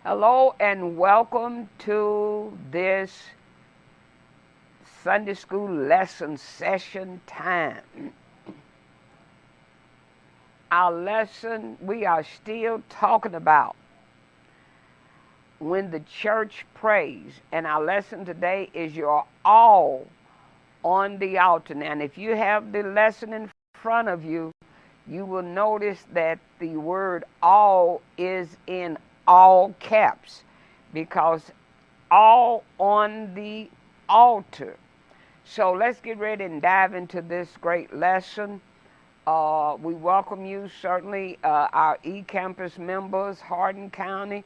Hello and welcome to this Sunday school lesson session time. Our lesson, we are still talking about when the church prays, and our lesson today is your all on the altar. Now, and if you have the lesson in front of you, you will notice that the word all is in all caps because all on the altar. So let's get ready and dive into this great lesson. We welcome you, certainly our e-campus members, Hardin County,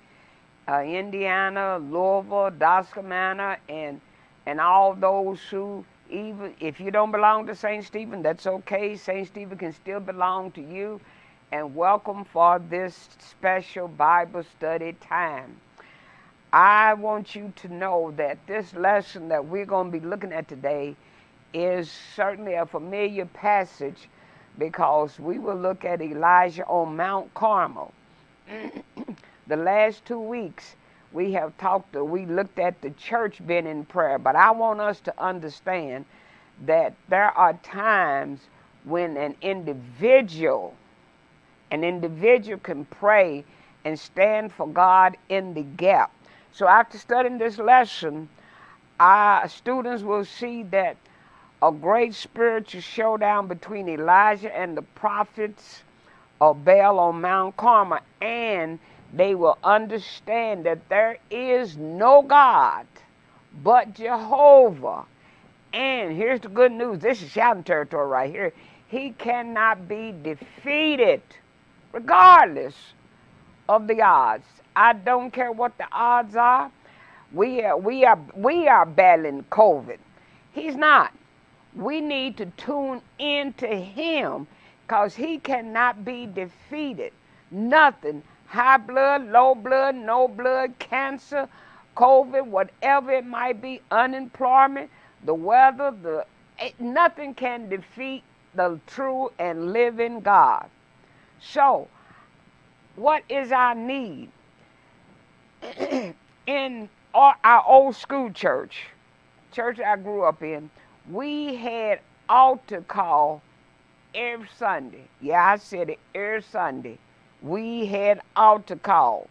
Indiana, Louisville, Doscomana, and all those who, even if you don't belong to St. Stephen, that's okay. St. Stephen can still belong to you. And welcome for this special Bible study time. I want you to know that this lesson that we're going to be looking at today is certainly a familiar passage because we will look at Elijah on Mount Carmel. The last 2 weeks we looked at the church being in prayer, but I want us to understand that there are times when an individual can pray and stand for God in the gap. So after studying this lesson, our students will see that a great spiritual showdown between Elijah and the prophets of Baal on Mount Carmel, and they will understand that there is no God but Jehovah. And here's the good news. This is shouting territory right here. He cannot be defeated regardless of the odds. I don't care what the odds are. We are battling COVID. He's not. We need to tune into him because he cannot be defeated. Nothing. High blood, low blood, no blood, cancer, COVID, whatever it might be, unemployment, the weather, nothing can defeat the true and living God. So, what is our need? In our old school church I grew up in, we had altar call every Sunday. Yeah, I said it, every Sunday. We had altar call.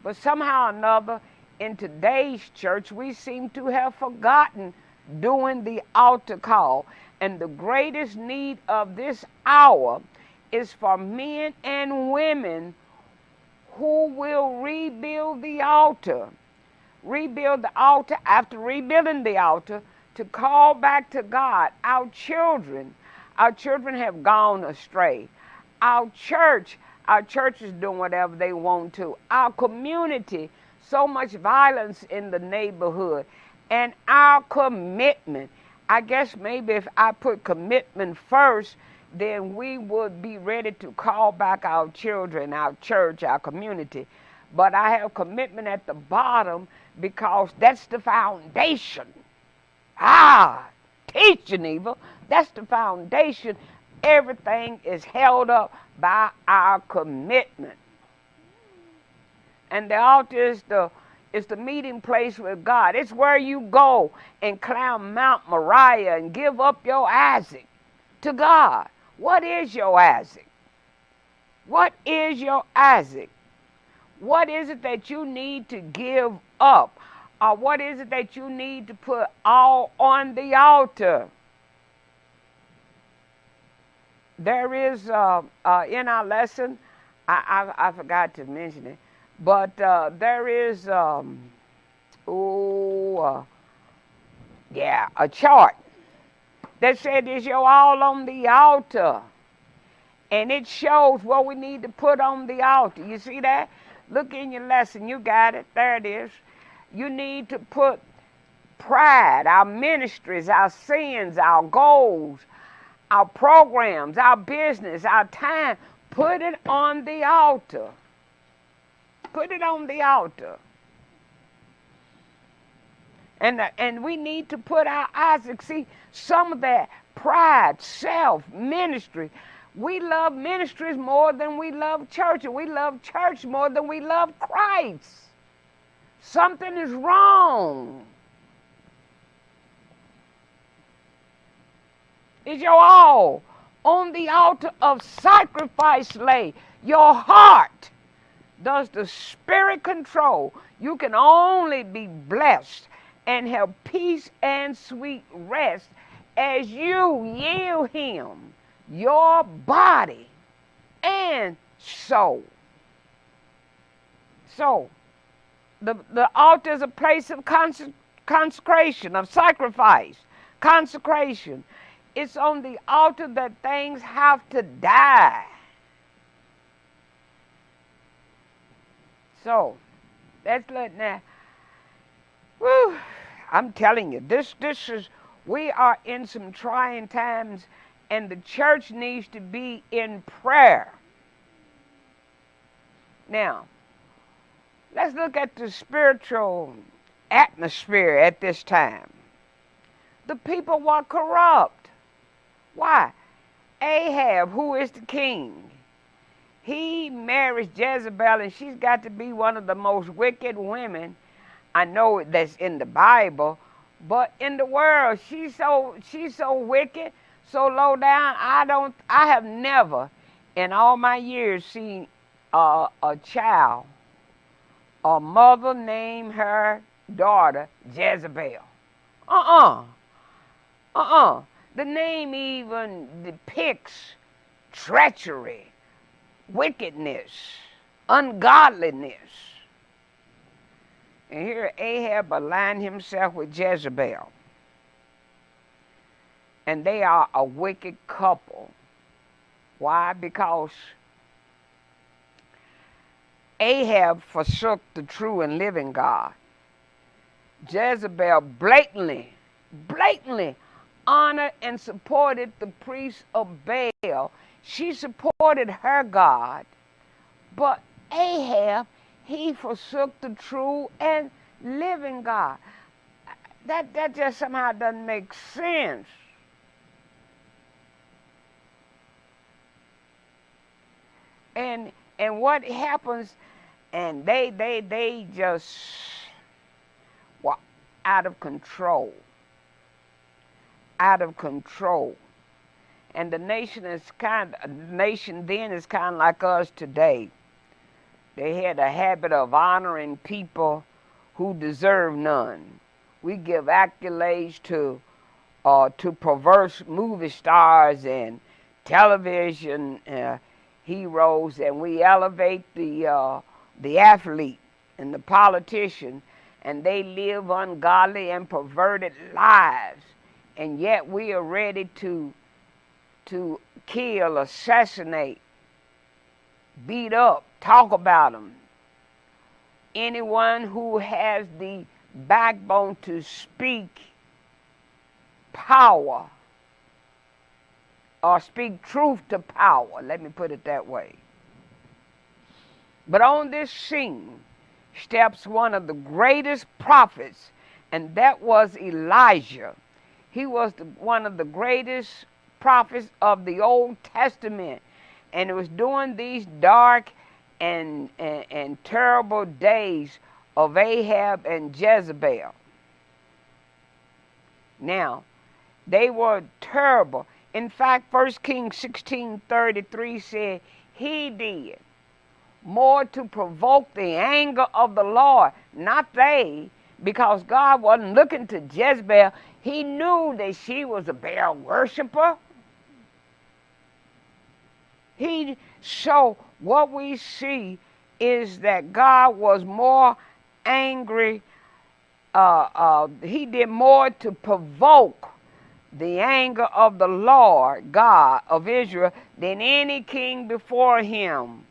But somehow or another, in today's church, we seem to have forgotten doing the altar call. And the greatest need of this hour is for men and women who will rebuild the altar. Rebuild the altar after rebuilding the altar to call back to God. Our children have gone astray. Our church is doing whatever they want to. Our community, so much violence in the neighborhood. And our commitment. I guess maybe if I put commitment first, then we would be ready to call back our children, our church, our community. But I have commitment at the bottom because that's the foundation. Teach Geneva. That's the foundation. Everything is held up by our commitment. And the altar is the meeting place with God. It's where you go and climb Mount Moriah and give up your Isaac to God. What is your Isaac? What is your Isaac? What is it that you need to give up? Or what is it that you need to put all on the altar? There is, in our lesson, I forgot to mention it, but there is, a chart that said, is your all on the altar? And it shows what we need to put on the altar. You see that? Look in your lesson. You got it. There it is. You need to put pride, our ministries, our sins, our goals, our programs, our business, our time. Put it on the altar. Put it on the altar. And we need to put our Isaac. See, some of that pride, self, ministry. We love ministries more than we love church. And we love church more than we love Christ. Something is wrong. Is your all on the altar of sacrifice lay? Your heart does the Spirit control. You can only be blessed and have peace and sweet rest as you yield Him your body and soul. So, the altar is a place of consecration, of sacrifice, consecration. It's on the altar that things have to die. So, let's let now. Whew, I'm telling you, this is, we are in some trying times, and the church needs to be in prayer. Now, let's look at the spiritual atmosphere at this time. The people were corrupt. Why? Ahab, who is the king, he marries Jezebel, and she's got to be one of the most wicked women I know that's in the Bible, but in the world, she's so wicked, so low down. I have never in all my years seen a child, a mother name her daughter Jezebel. The name even depicts treachery, wickedness, ungodliness. And here Ahab aligned himself with Jezebel. And they are a wicked couple. Why? Because Ahab forsook the true and living God. Jezebel blatantly honored and supported the priests of Baal. She supported her God. But Ahab, he forsook the true and living God. That just somehow doesn't make sense. And what happens, and they just were out of control. Out of control. And the nation then is kind of like us today. They had a habit of honoring people who deserve none. We give accolades to perverse movie stars and television heroes, and we elevate the athlete and the politician, and they live ungodly and perverted lives, and yet we are ready to kill, assassinate, beat up, talk about them. Anyone who has the backbone to speak power or speak truth to power, let me put it that way. But on this scene steps one of the greatest prophets, and that was Elijah. He was one of the greatest prophets of the Old Testament, and it was during these dark and terrible days of Ahab and Jezebel. Now, they were terrible. In fact, 1 Kings 16:33 said, he did more to provoke the anger of the Lord, not they, because God wasn't looking to Jezebel. He knew that she was a Baal worshiper. So what we see is that God was more angry. He did more to provoke the anger of the Lord God of Israel than any king before him.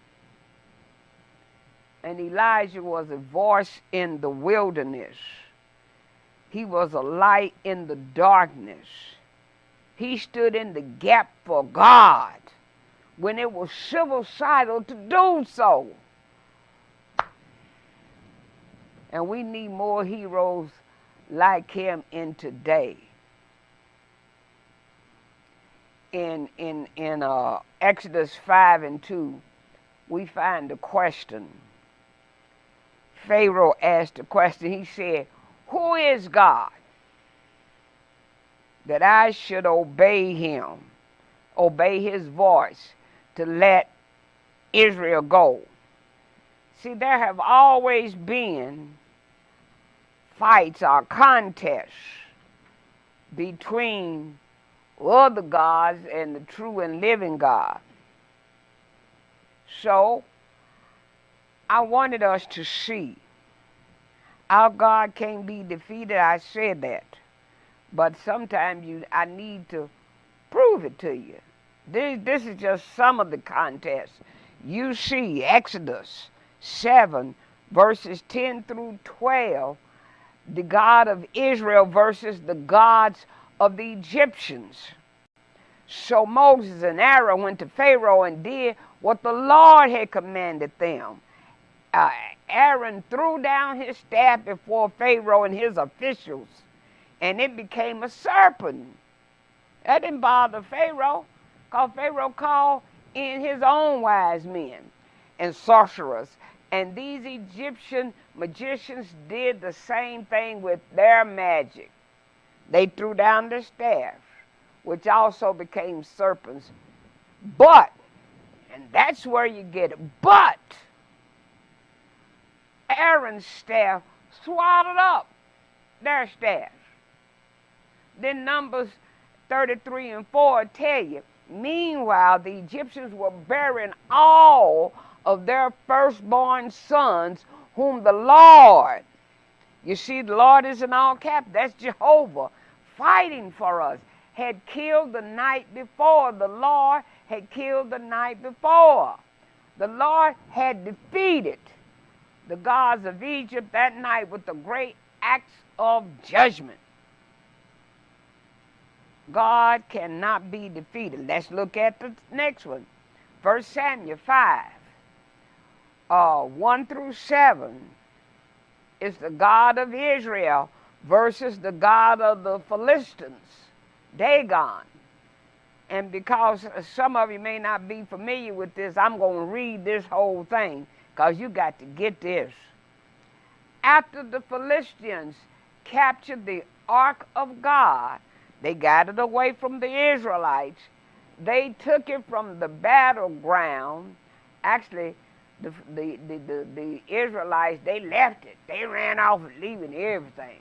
And Elijah was a voice in the wilderness. He was a light in the darkness. He stood in the gap for God when it was suicidal to do so. And we need more heroes like him in today. In Exodus 5:2, we find the question, Pharaoh asked the question. He said, "Who is God that I should obey him, obey his voice to let Israel go?" See, there have always been fights or contests between other gods and the true and living God. So, I wanted us to see our God can't be defeated. I said that. But sometimes I need to prove it to you. This is just some of the contests. You see Exodus 7, verses 10 through 12, the God of Israel versus the gods of the Egyptians. So Moses and Aaron went to Pharaoh and did what the Lord had commanded them. Aaron threw down his staff before Pharaoh and his officials, and it became a serpent. That didn't bother Pharaoh, because Pharaoh called in his own wise men and sorcerers. And these Egyptian magicians did the same thing with their magic. They threw down their staffs, which also became serpents. But, and that's where you get it, but Aaron's staff swallowed up their staffs. Then Numbers 33 and 4 tell you, meanwhile, the Egyptians were burying all of their firstborn sons, whom the Lord, you see, the Lord is in all caps, that's Jehovah, fighting for us, had killed the night before. The Lord had killed the night before. The Lord had defeated the gods of Egypt that night with the great acts of judgment. God cannot be defeated. Let's look at the next one. 1 Samuel 5, 1 through 7 is the God of Israel versus the God of the Philistines, Dagon. And because some of you may not be familiar with this, I'm going to read this whole thing, because you got to get this. After the Philistines captured the ark of God, they got it away from the Israelites. They took it from the battleground. Actually, the Israelites, they left it. They ran off leaving everything.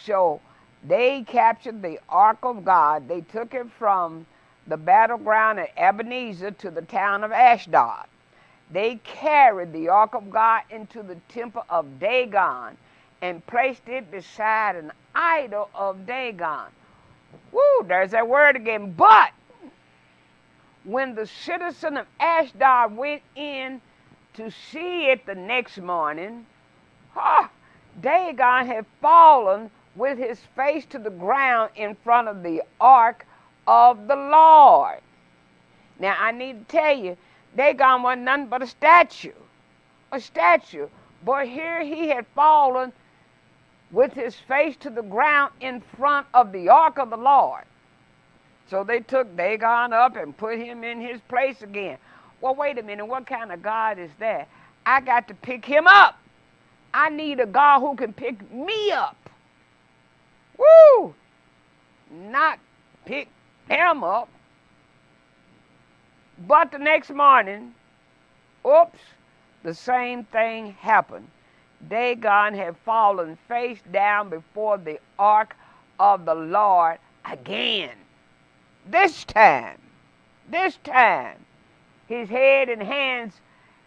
So they captured the ark of God. They took it from the battleground at Ebenezer to the town of Ashdod. They carried the ark of God into the temple of Dagon and placed it beside an idol of Dagon. Woo, there's that word again. But when the citizen of Ashdod went in to see it the next morning, Dagon had fallen with his face to the ground in front of the ark of the Lord. Now, I need to tell you, Dagon wasn't nothing but a statue. But here he had fallen with his face to the ground in front of the ark of the Lord. So they took Dagon up and put him in his place again. Well, wait a minute, what kind of God is that? I got to pick him up. I need a God who can pick me up. Woo! Not pick him up. But the next morning, oops, the same thing happened. Dagon had fallen face down before the ark of the Lord again. This time, his head and hands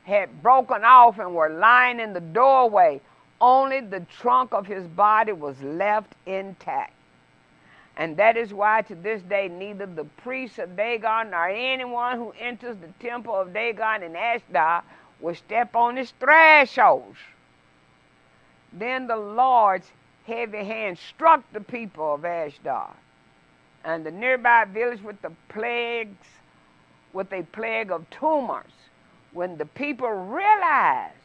had broken off and were lying in the doorway. Only the trunk of his body was left intact. And that is why to this day neither the priests of Dagon nor anyone who enters the temple of Dagon in Ashdod will step on his thresholds. Then the Lord's heavy hand struck the people of Ashdod and the nearby village with a plague of tumors. When the people realized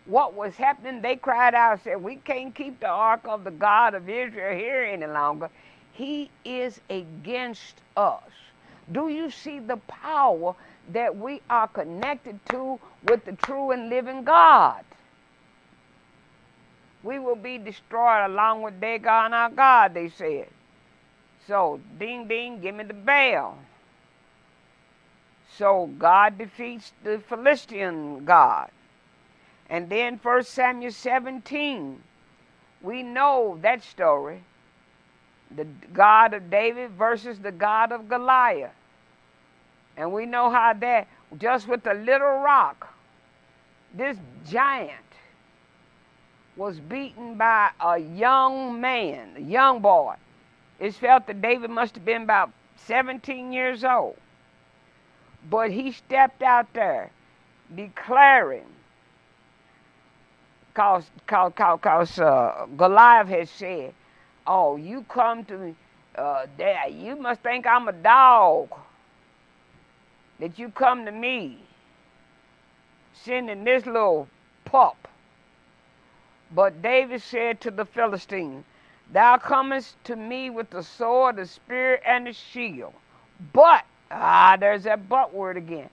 what was happening, they cried out and said, "We can't keep the ark of the God of Israel here any longer. He is against us." Do you see the power that we are connected to with the true and living God? we will be destroyed along with Dagon our God, they said. So, ding, ding, give me the bell. So God defeats the Philistine god. And then 1 Samuel 17, we know that story. The God of David versus the God of Goliath. And we know how that, just with a little rock, this giant was beaten by a young man, a young boy. It's felt that David must have been about 17 years old. But he stepped out there declaring, because Goliath had said, oh, you come to me, you must think I'm a dog, that you come to me, sending this little pup. But David said to the Philistine, thou comest to me with the sword, the spear, and the shield. But, there's that but word again.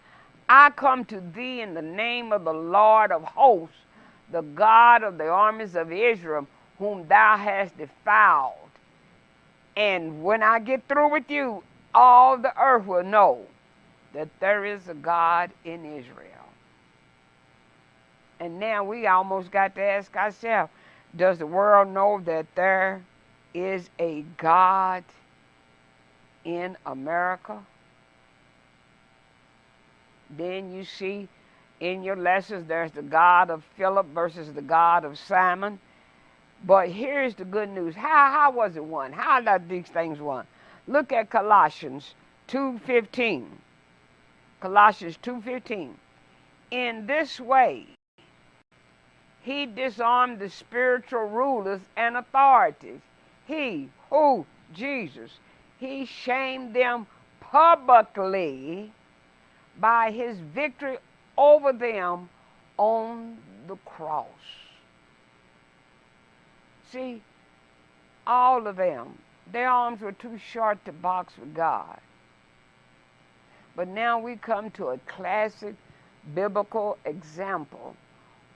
I come to thee in the name of the Lord of hosts, the God of the armies of Israel, whom thou hast defiled. And when I get through with you, all the earth will know that there is a God in Israel. And now we almost got to ask ourselves, does the world know that there is a God in America? Then you see in your lessons there's the God of Philip versus the God of Simon. But here's the good news. How was it won? How did these things won? Look at Colossians 2:15. Colossians 2:15. In this way, he disarmed the spiritual rulers and authorities. He, who? Jesus. He shamed them publicly by his victory over them on the cross. See, all of them, their arms were too short to box with God. But now we come to a classic biblical example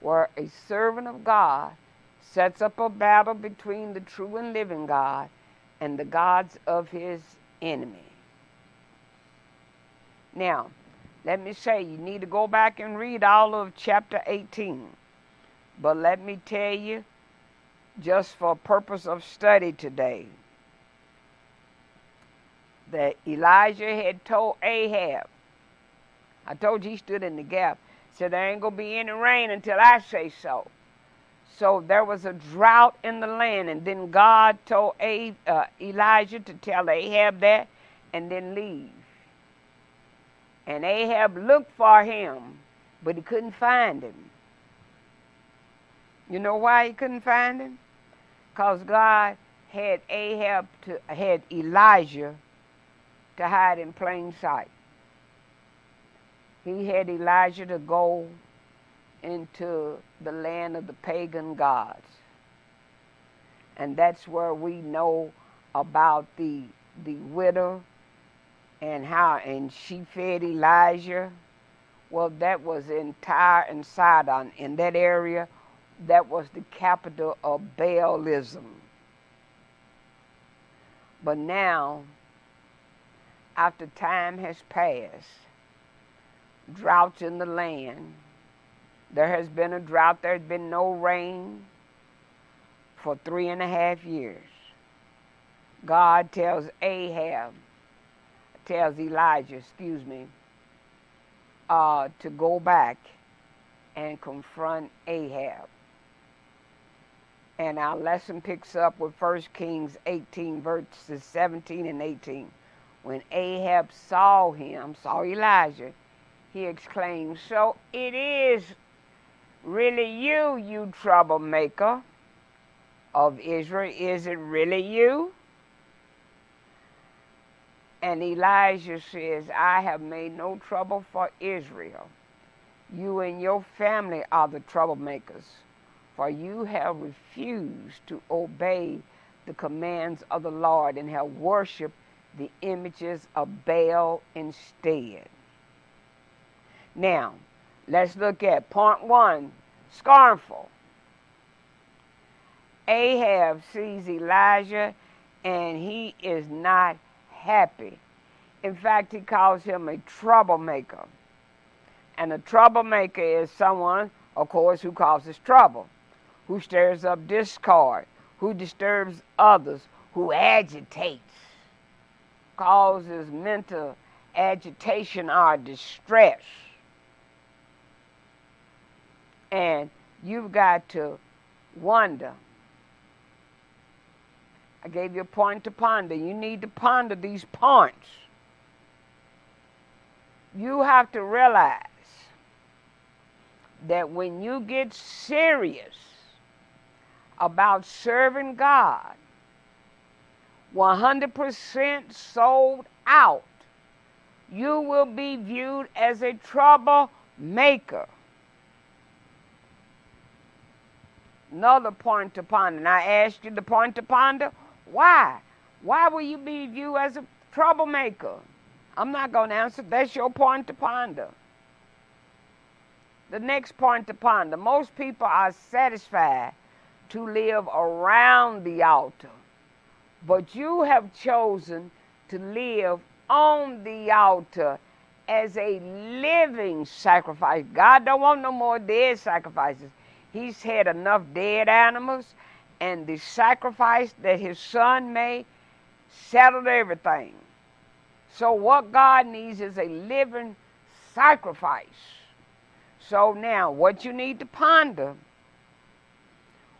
where a servant of God sets up a battle between the true and living God and the gods of his enemy. Now, let me say, you need to go back and read all of chapter 18. But let me tell you, just for purpose of study today, that Elijah had told Ahab, I told you he stood in the gap, said there ain't going to be any rain until I say so. So there was a drought in the land, and then God told Elijah to tell Ahab that and then leave. And Ahab looked for him, but he couldn't find him. You know why he couldn't find him? Because God had Elijah to hide in plain sight. He had Elijah to go into the land of the pagan gods. And that's where we know about the widow and she fed Elijah. Well, that was in Tyre and Sidon. In that area, that was the capital of Baalism. But now, after time has passed, droughts in the land, there has been a drought, there's been no rain for 3.5 years. God tells Elijah, to go back and confront Ahab. And our lesson picks up with 1 Kings 18, verses 17 and 18. When Ahab saw Elijah, he exclaimed, so it is really you, you troublemaker of Israel. Is it really you? And Elijah says, I have made no trouble for Israel. You and your family are the troublemakers, for you have refused to obey the commands of the Lord and have worshipped the images of Baal instead. Now, let's look at point 1, scornful. Ahab sees Elijah and he is not happy. In fact, he calls him a troublemaker. And a troublemaker is someone, of course, who causes trouble, who stirs up discord, who disturbs others, who agitates, causes mental agitation or distress. And you've got to wonder. I gave you a point to ponder. You need to ponder these points. You have to realize that when you get serious about serving God, 100% sold out, you will be viewed as a troublemaker. Another point to ponder. And I asked you the point to ponder. Why? Why will you be viewed as a troublemaker? I'm not going to answer. That's your point to ponder. The next point to ponder. Most people are satisfied to live around the altar, but you have chosen to live on the altar as a living sacrifice. God don't want no more dead sacrifices. He's had enough dead animals, and the sacrifice that his son made settled everything. So what God needs is a living sacrifice. So now, what you need to ponder,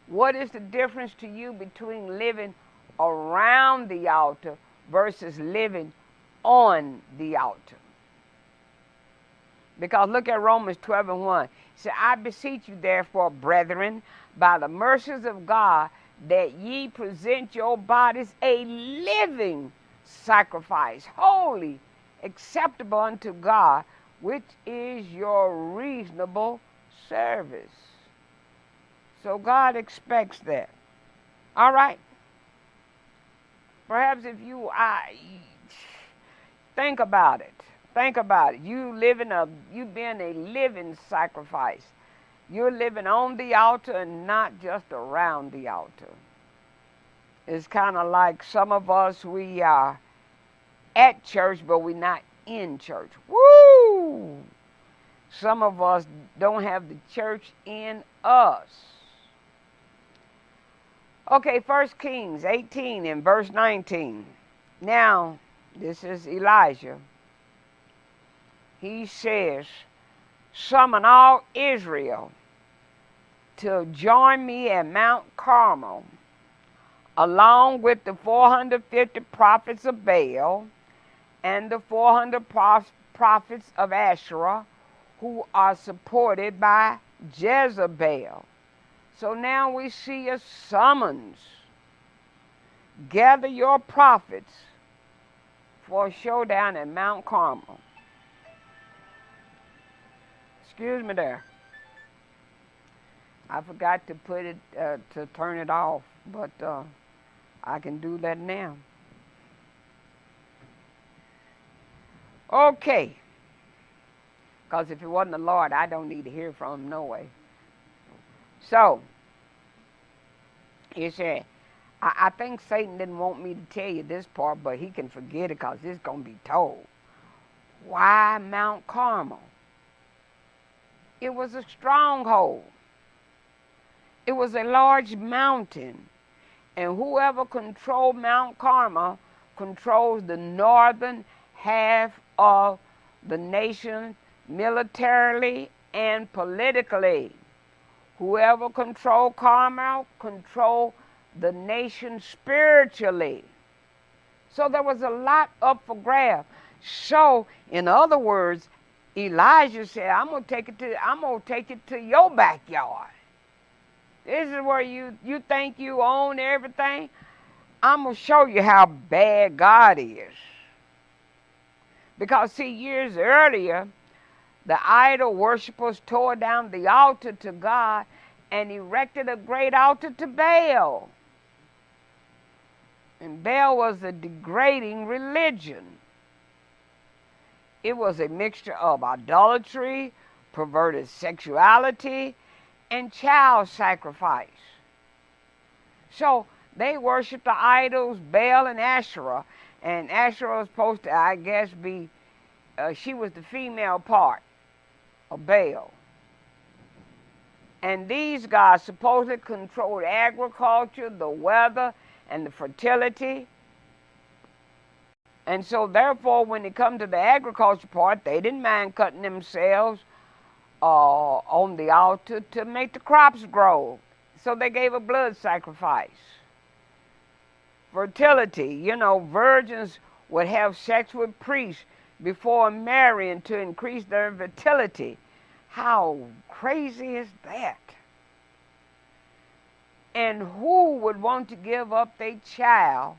what is the difference to you between living around the altar versus living on the altar? Because look at Romans 12:1. It said, I beseech you therefore, brethren, by the mercies of God, that ye present your bodies a living sacrifice, holy, acceptable unto God, which is your reasonable service. So God expects that. All right? Perhaps if you think about it. Think about it. You being a living sacrifice. You're living on the altar and not just around the altar. It's kind of like some of us, we are at church, but we're not in church. Woo! Some of us don't have the church in us. Okay, 1 Kings 18 and verse 19. Now, this is Elijah. He says, summon all Israel to join me at Mount Carmel, along with the 450 prophets of Baal and the 400 prophets of Asherah, who are supported by Jezebel. So now we see a summons. Gather your prophets for a showdown at Mount Carmel. Excuse me there. I forgot to put it, to turn it off, but I can do that now. Okay. Because if it wasn't the Lord, I don't need to hear from him no way. So, he said, I think Satan didn't want me to tell you this part, but he can forget it because it's going to be told. Why Mount Carmel? It was a stronghold. It was a large mountain. And whoever controlled Mount Carmel controls the northern half of the nation militarily and politically. Whoever controlled Carmel controlled the nation spiritually. So there was a lot up for grabs. So, in other words, Elijah said, I'm gonna take it to your backyard. This is where you think you own everything. I'm gonna show you how bad God is. Because see, years earlier, the idol worshippers tore down the altar to God and erected a great altar to Baal. And Baal was a degrading religion. It was a mixture of idolatry, perverted sexuality, and child sacrifice. So they worship the idols, Baal and Asherah. And Asherah was supposed to, I guess, be, she was the female part of Baal. And these gods supposedly controlled agriculture, the weather, and the fertility. And so therefore, when it come to the agriculture part, they didn't mind cutting themselves on the altar to make the crops grow. So they gave a blood sacrifice. Fertility, virgins would have sex with priests before marrying to increase their fertility. How crazy is that? And who would want to give up their child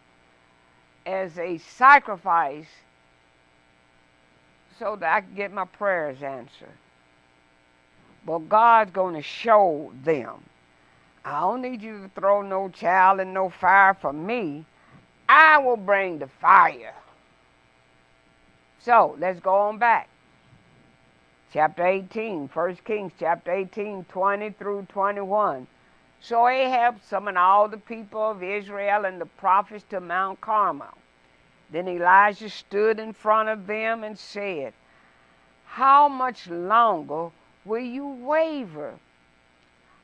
as a sacrifice so that I can get my prayers answered? But God's going to show them. I don't need you to throw no child in no fire for me. I will bring the fire. So let's go on back. Chapter 18, 1 Kings chapter 18, 20 through 21. So Ahab summoned all the people of Israel and the prophets to Mount Carmel. Then Elijah stood in front of them and said, "How much longer will you waver,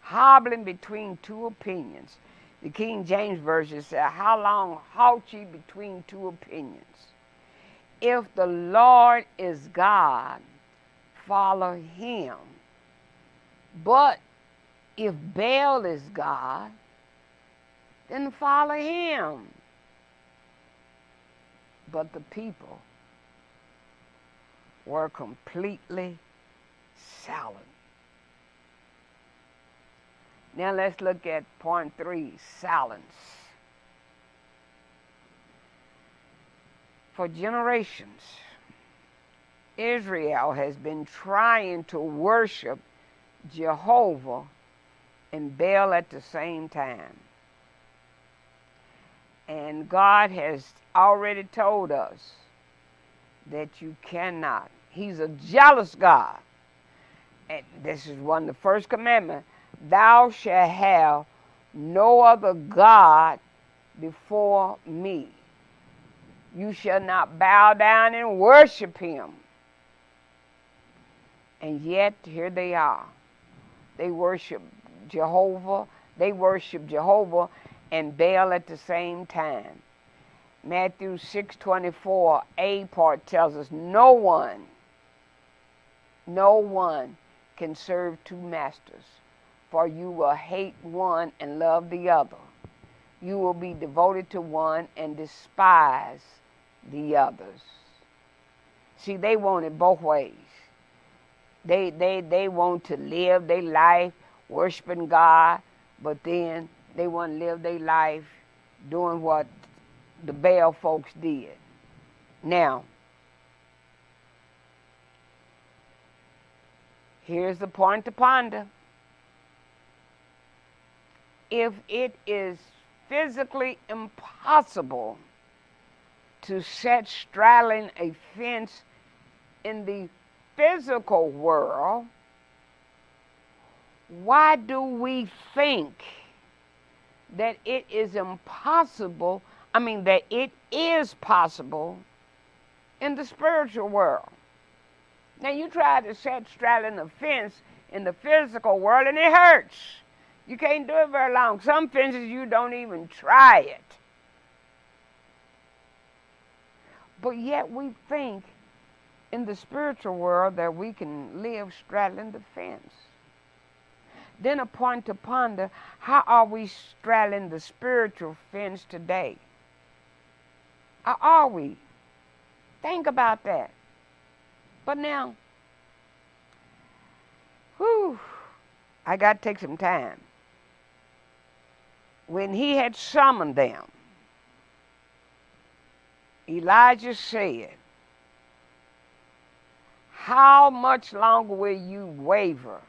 hobbling between two opinions?" The King James Version said, "How long halt ye between two opinions? If the Lord is God, follow him. But if Baal is God, then follow him." But the people were completely silent. Now let's look at point 3, silence. For generations, Israel has been trying to worship Jehovah and Baal at the same time. And God has already told us that you cannot. He's a jealous God. And this is one of the first commandments. Thou shalt have no other God before me. You shall not bow down and worship him. And yet, here they are. They worship Jehovah. They worship Jehovah and Baal at the same time. Matthew 6:24, A part tells us, no one can serve two masters, for you will hate one and love the other. You will be devoted to one and despise the others. See, they want it both ways. They want to live their life worshiping God, but then they want to live their life doing what the Baal folks did. Now, here's the point to ponder. If it is physically impossible to set straddling a fence in the physical world, why do we think that it is impossible, that it is possible in the spiritual world? Now, you try to set straddling a fence in the physical world and it hurts. You can't do it very long. Some fences you don't even try it. But yet we think in the spiritual world that we can live straddling the fence. Then a point to ponder, how are we straddling the spiritual fence today? How are we? Think about that. But now, I got to take some time. When he had summoned them, Elijah said, "How much longer will you waver,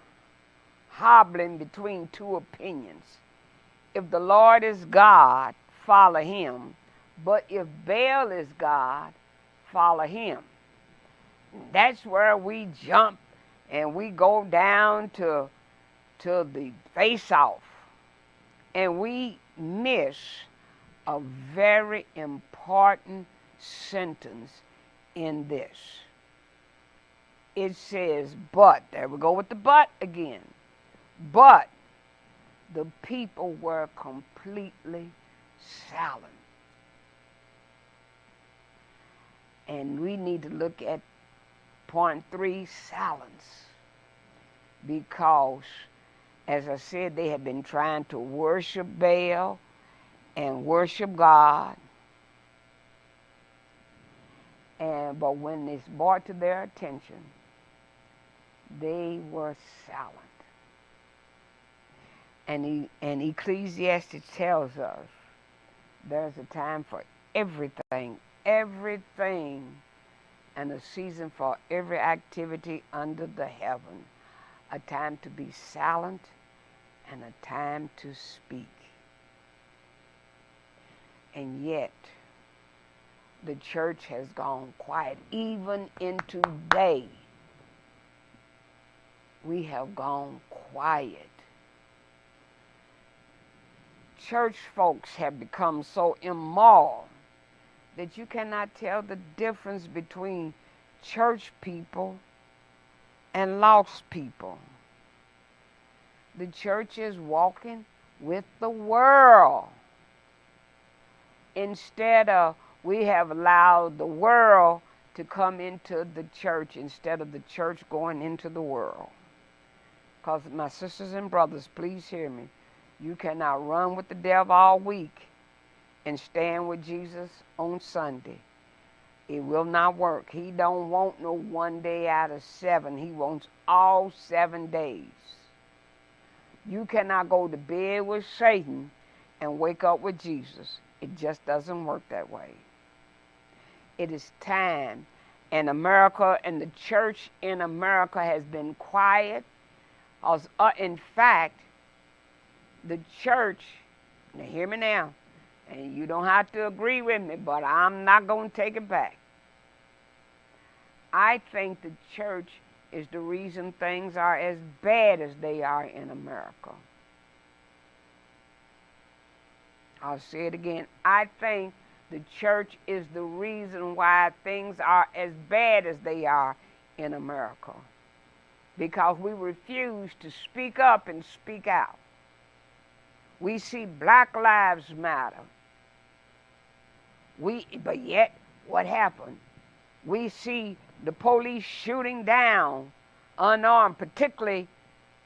hobbling between two opinions? If the Lord is God, follow him. But if Baal is God, follow him." That's where we jump and we go down to the face-off. And we miss a very important sentence in this. It says, but, there we go with the but again. But the people were completely silent. And we need to look at point 3, silence. Because, as I said, they have been trying to worship Baal and worship God. But when it's brought to their attention, they were silent. And Ecclesiastes tells us there's a time for everything, and a season for every activity under the heaven. A time to be silent and a time to speak. And yet, the church has gone quiet. Even in today, we have gone quiet. Church folks have become so immoral that you cannot tell the difference between church people and lost people. The church is walking with the world. Instead of, we have allowed the world to come into the church instead of the church going into the world. Because, my sisters and brothers, please hear me. You cannot run with the devil all week and stand with Jesus on Sunday. It will not work. He don't want no one day out of 7. He wants all 7 days. You cannot go to bed with Satan and wake up with Jesus. It just doesn't work that way. It is time. And America and the church in America has been quiet. In fact, the church, now hear me now, and you don't have to agree with me, but I'm not going to take it back. I think the church is the reason things are as bad as they are in America. I'll say it again. I think the church is the reason why things are as bad as they are in America. Because we refuse to speak up and speak out. We see Black Lives Matter. But yet, what happened? We see the police shooting down unarmed, particularly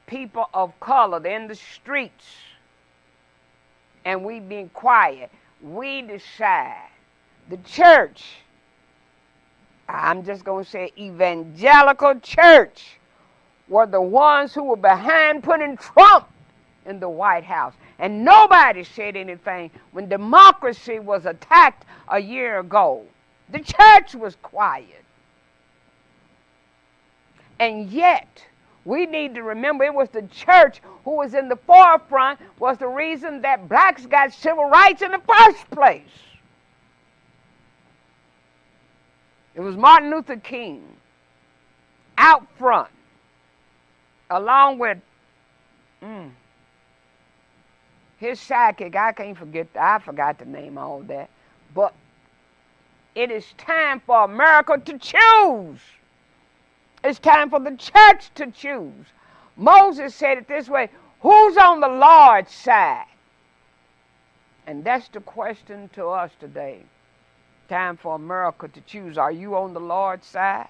people of color in the streets. And we being quiet. We decide. The church, I'm just going to say evangelical church, were the ones who were behind putting Trump in the White House. And nobody said anything when democracy was attacked a year ago. The church was quiet. And yet, we need to remember it was the church who was in the forefront, was the reason that blacks got civil rights in the first place. It was Martin Luther King out front, along with his sidekick. I forgot to name all that. But it is time for America to choose. It's time for the church to choose. Moses said it this way, who's on the Lord's side? And that's the question to us today. Time for America to choose. Are you on the Lord's side?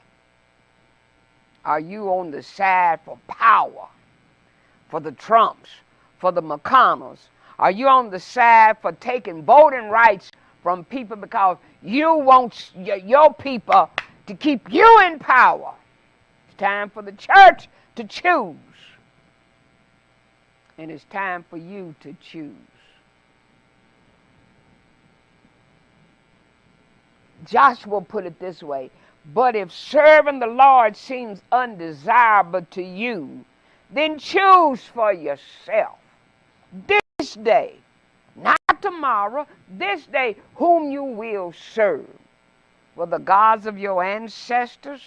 Are you on the side for power? For the Trumps? For the McConnells? Are you on the side for taking voting rights from people because you want your people to keep you in power? It's time for the church to choose. And it's time for you to choose. Joshua put it this way, but if serving the Lord seems undesirable to you, then choose for yourself this day, not tomorrow, this day, whom you will serve. Will the gods of your ancestors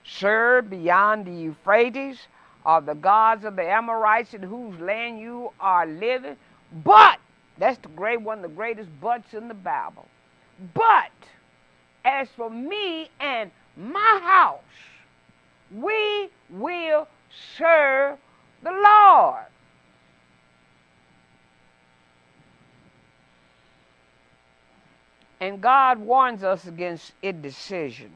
serve beyond the Euphrates, or the gods of the Amorites in whose land you are living? But That's one of the greatest buts in the Bible. But as for me and my house, we will serve the Lord. And God warns us against indecision.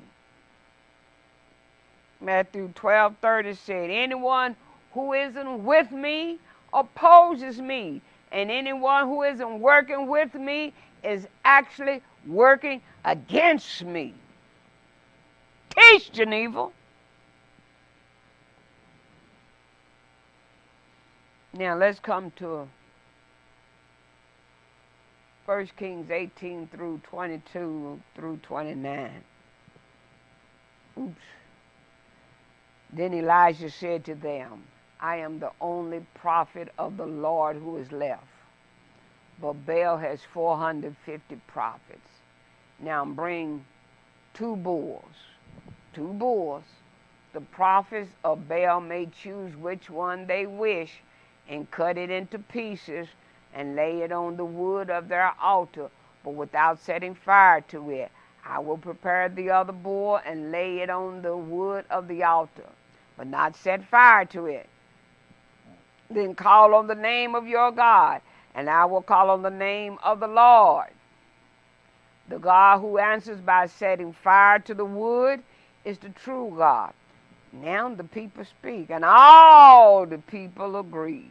Matthew 12:30 said, anyone who isn't with me opposes me. And anyone who isn't working with me is actually working against me. Teach, Geneva. Now let's come to 1 Kings 18 through 22 through 29. Oops. Then Elijah said to them, I am the only prophet of the Lord who is left, but Baal has 450 prophets. Now bring two bulls. The prophets of Baal may choose which one they wish and cut it into pieces and lay it on the wood of their altar, but without setting fire to it. I will prepare the other bull and lay it on the wood of the altar, but not set fire to it. Then call on the name of your God, and I will call on the name of the Lord. The God who answers by setting fire to the wood is the true God. Now the people speak, and all the people agree.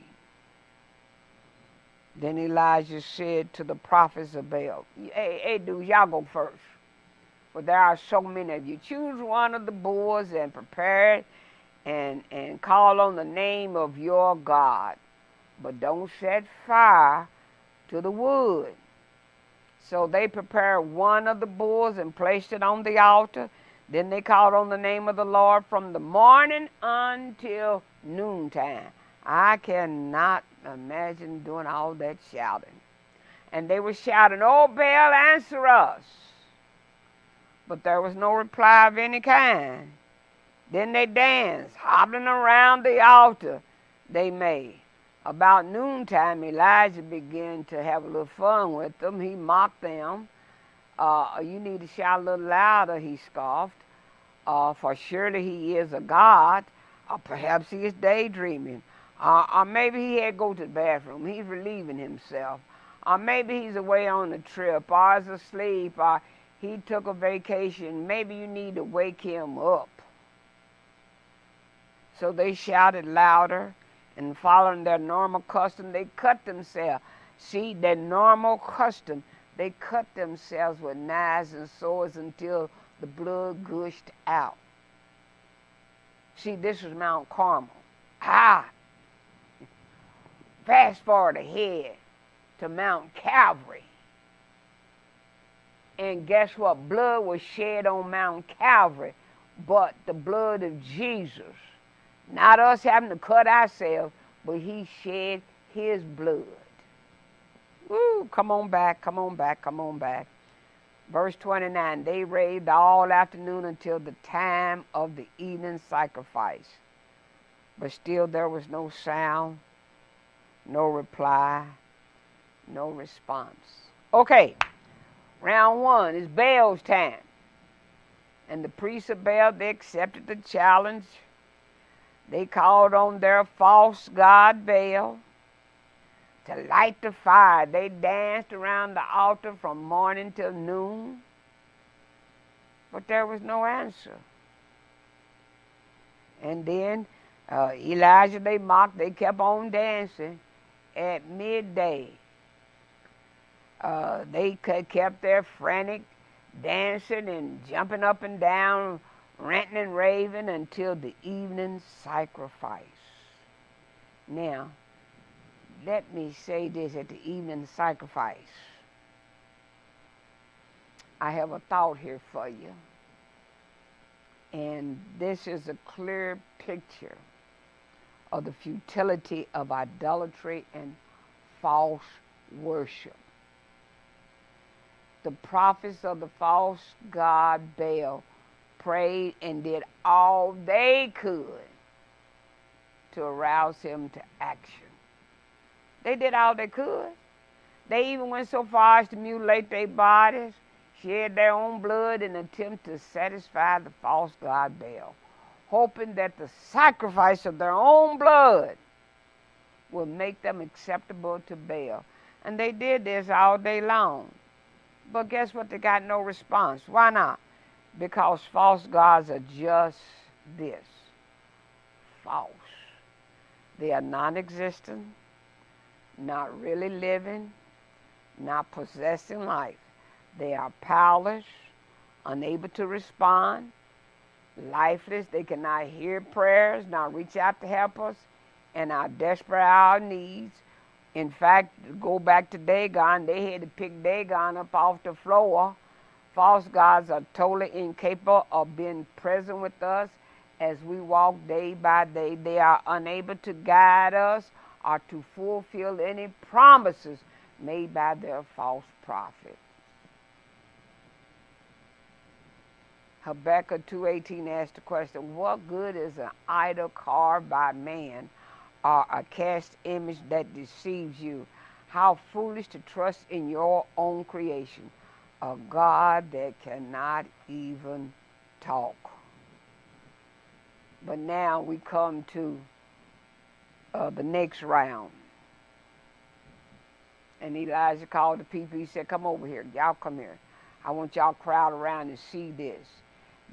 Then Elijah said to the prophets of Baal, hey dudes, y'all go first. For there are so many of you. Choose one of the bulls and prepare it and call on the name of your God. But don't set fire to the wood. So they prepared one of the bulls and placed it on the altar. Then they called on the name of the Lord from the morning until noontime. I cannot imagine doing all that shouting. And they were shouting, oh, Baal, answer us. But there was no reply of any kind. Then they danced, hobbling around the altar they made. About noontime, Elijah began to have a little fun with them. He mocked them. You need to shout a little louder, he scoffed. For surely he is a god. Or perhaps he is daydreaming. Or maybe he had to go to the bathroom. He's relieving himself. Or maybe he's away on a trip. Or is asleep. Or he took a vacation. Maybe you need to wake him up. So they shouted louder, and following their normal custom, they cut themselves. See, their normal custom, they cut themselves with knives and swords until the blood gushed out. See, this is Mount Carmel. Fast forward ahead to Mount Calvary. And guess what? Blood was shed on Mount Calvary, but the blood of Jesus. Not us having to cut ourselves, but he shed his blood. Woo, come on back. Verse 29, they raved all afternoon until the time of the evening sacrifice. But still there was no sound, no reply, no response. Okay, round one is Baal's time. And the priests of Baal, they accepted the challenge. They called on their false god Baal to light the fire. They danced around the altar from morning till noon. But there was no answer. And then Elijah, they mocked. They kept on dancing. At midday, they kept their frantic dancing and jumping up and down, ranting and raving until the evening sacrifice. Now, let me say this at the evening sacrifice. I have a thought here for you. And this is a clear picture of the futility of idolatry and false worship. The prophets of the false god Baal prayed and did all they could to arouse him to action. They did all they could. They even went so far as to mutilate their bodies, shed their own blood in an attempt to satisfy the false god Baal, hoping that the sacrifice of their own blood will make them acceptable to Baal. And they did this all day long. But guess what? They got no response. Why not? Because false gods are just this, false. They are non-existent, not really living, not possessing life. They are powerless, unable to respond, lifeless. They cannot hear prayers, not reach out to help us, and are desperate our needs. In fact, go back to Dagon, they had to pick Dagon up off the floor. False gods are totally incapable of being present with us as we walk day by day. They are unable to guide us or to fulfill any promises made by their false prophets. Habakkuk 2:18 asked the question, what good is an idol carved by man or a cast image that deceives you? How foolish to trust in your own creation, a God that cannot even talk. But now we come to the next round. And Elijah called the people. He said, come over here. Y'all come here. I want y'all crowd around and see this.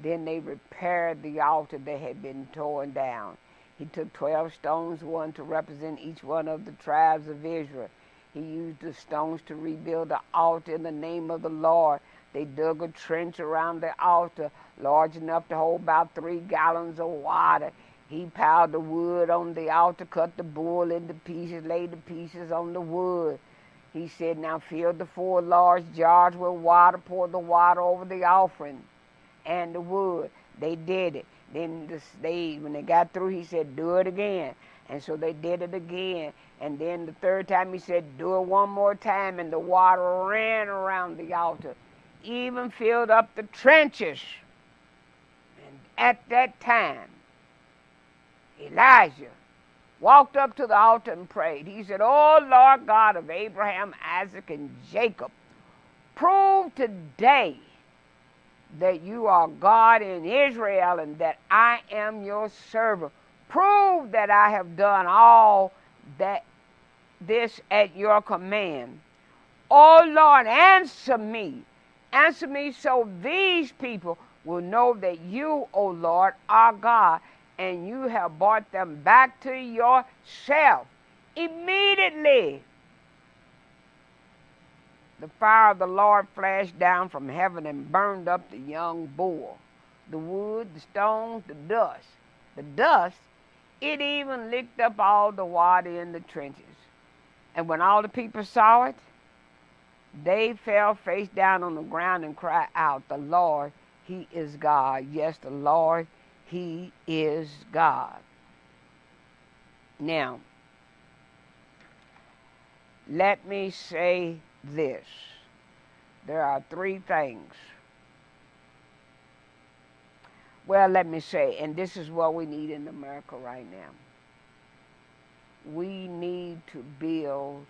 Then they repaired the altar that had been torn down. He took 12 stones, one to represent each one of the tribes of Israel. He used the stones to rebuild the altar in the name of the Lord. They dug a trench around the altar large enough to hold about 3 gallons of water. He piled the wood on the altar, cut the bull into pieces, laid the pieces on the wood. He said, now fill the 4 large jars with water, pour the water over the offering and the wood. They did it. Then when they got through, he said, do it again. And so they did it again. And then the 3rd time he said, do it one more time. And the water ran around the altar, even filled up the trenches. And at that time, Elijah walked up to the altar and prayed. He said, oh Lord God of Abraham, Isaac, and Jacob, prove today that you are God in Israel and that I am your servant. Prove that I have done all this at your command. Oh Lord, answer me. Answer me so these people will know that you, O Lord, are God, and you have brought them back to yourself. Immediately, the fire of the Lord flashed down from heaven and burned up the young bull, the wood, the stones, the dust. The dust, it even licked up all the water in the trenches. And when all the people saw it, they fell face down on the ground and cried out, the Lord, He is God. Yes, the Lord, He is God. Now, let me say this. There are 3 things. Well, let me say, and this is what we need in America right now. We need to build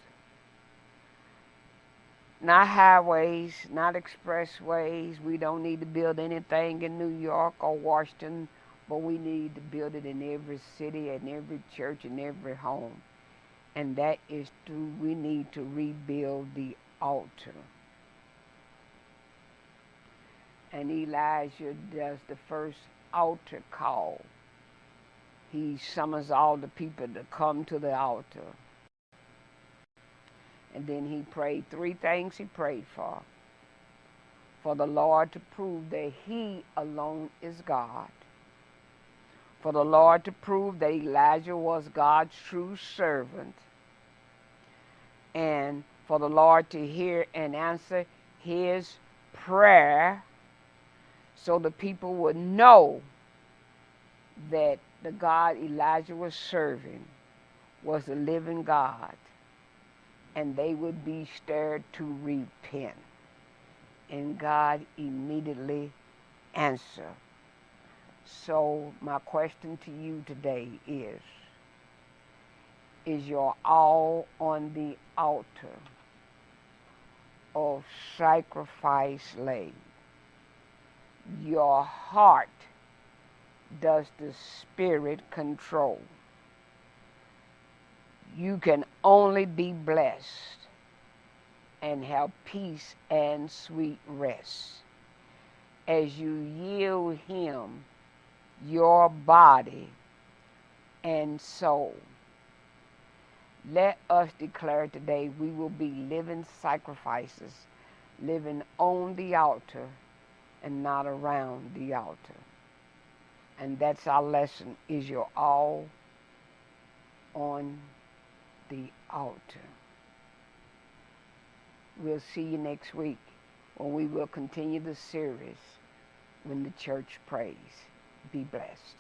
not highways, not expressways. We don't need to build anything in New York or Washington, but we need to build it in every city and every church and every home. And that is we need to rebuild the altar. And Elijah does the first altar call. He summons all the people to come to the altar. And then he prayed 3 things he prayed for. For the Lord to prove that He alone is God. For the Lord to prove that Elijah was God's true servant. And for the Lord to hear and answer his prayer so the people would know that the God Elijah was serving was a living God, and they would be stirred to repent. And God immediately answered. So my question to you today is your all on the altar? of sacrifice laid. Your heart does the Spirit control. You can only be blessed and have peace and sweet rest as you yield Him your body and soul. Let us declare today we will be living sacrifices, living on the altar and not around the altar. And that's our lesson, is you're all on the altar. We'll see you next week when we will continue the series, When the Church Prays. Be blessed.